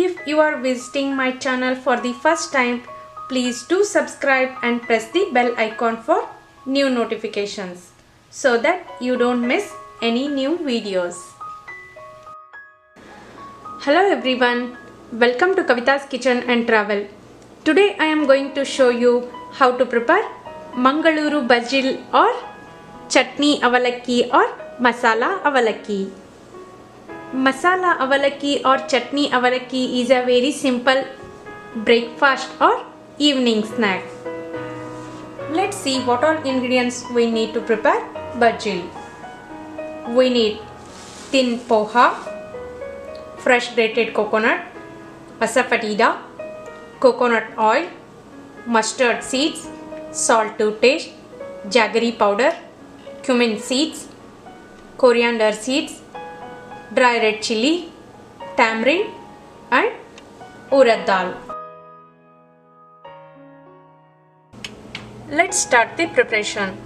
If you are visiting my channel for the first time, please do subscribe and press the bell icon for new notifications so that you don't miss any new videos. Hello everyone, welcome to Kavita's Kitchen and Travel. Today I am going to show you how to prepare Mangaluru Bajil or Chutney Avalakki or Masala Avalakki. Masala avalakki or chutney avalakki is a very simple breakfast or evening snack. Let's see what all ingredients we need to prepare bajil. We need thin poha, fresh grated coconut, asafoetida, coconut oil, mustard seeds, salt to taste, jaggery powder, cumin seeds, coriander seeds, dry red chili, tamarind and urad dal. Let's start the preparation.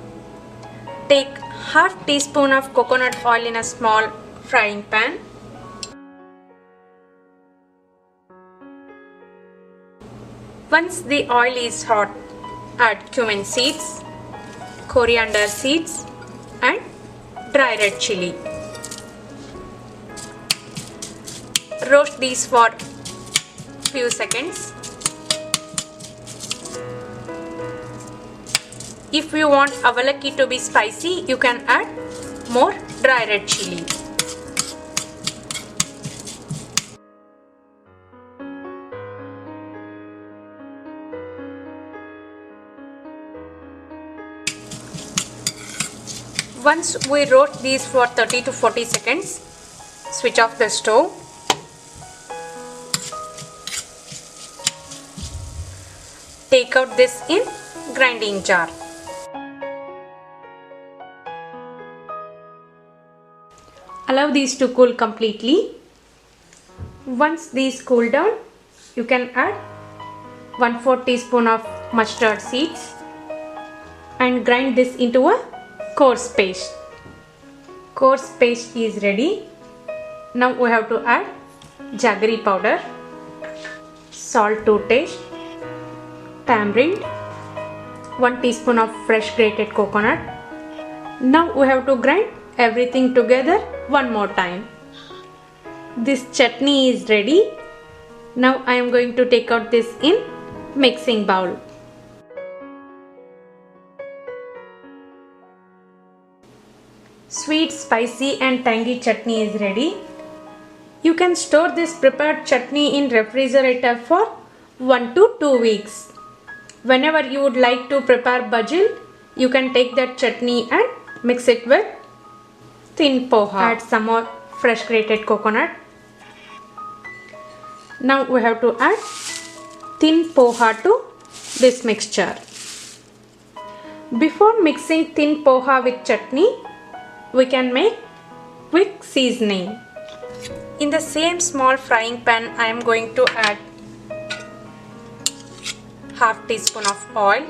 Take half teaspoon of coconut oil in a small frying pan. Once the oil is hot, add cumin seeds, coriander seeds and dry red chili. Roast these for few seconds. If you want avalakki to be spicy, you can add more dry red chili. Once we roast these for 30 to 40 seconds, switch off the stove. Take out this in grinding jar. Allow these to cool completely. Once these cool down, you can add 1/4 teaspoon of mustard seeds and grind this into a coarse paste. Coarse paste is ready. Now we have to add jaggery powder, salt to taste, tamarind, 1 teaspoon of fresh grated coconut. Now we have to grind everything together one more time. This chutney is ready. Now I am going to take out this in mixing bowl. Sweet, spicy and tangy chutney is ready. You can store this prepared chutney in refrigerator for 1 to 2 weeks. Whenever you would like to prepare bajil, you can take that chutney and mix it with thin poha. Add some more fresh grated coconut. Now we have to add thin poha to this mixture. Before mixing thin poha with chutney, we can make quick seasoning. In the same small frying pan, I am going to add half teaspoon of oil.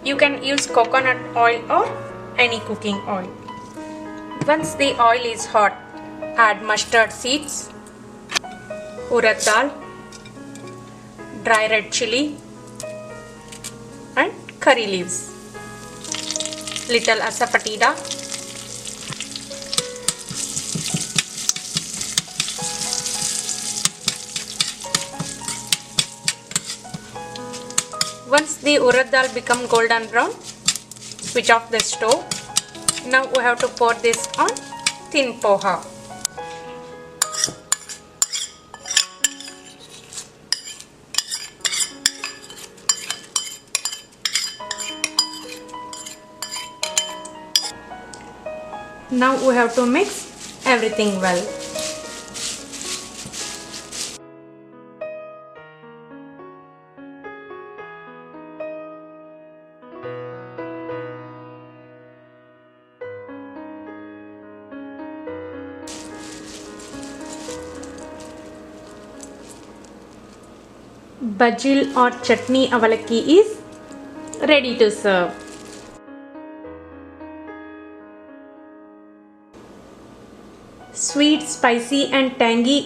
You can use coconut oil or any cooking oil. Once the oil is hot, add mustard seeds, urad dal, dry red chili and curry leaves, little asafoetida, Once the urad dal become golden brown, switch off the stove. Now we have to pour this on thin poha. Now we have to mix everything well. Bajil or chutney avalakki is ready to serve. Sweet, spicy and tangy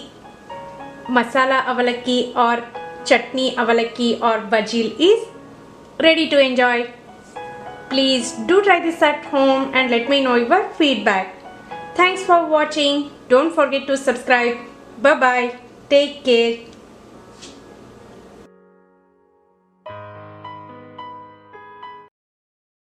masala avalakki or chutney avalakki or bajil is ready to enjoy. Please do try this at home and let me know your feedback. Thanks for watching. Don't forget to subscribe. Bye bye. Take care.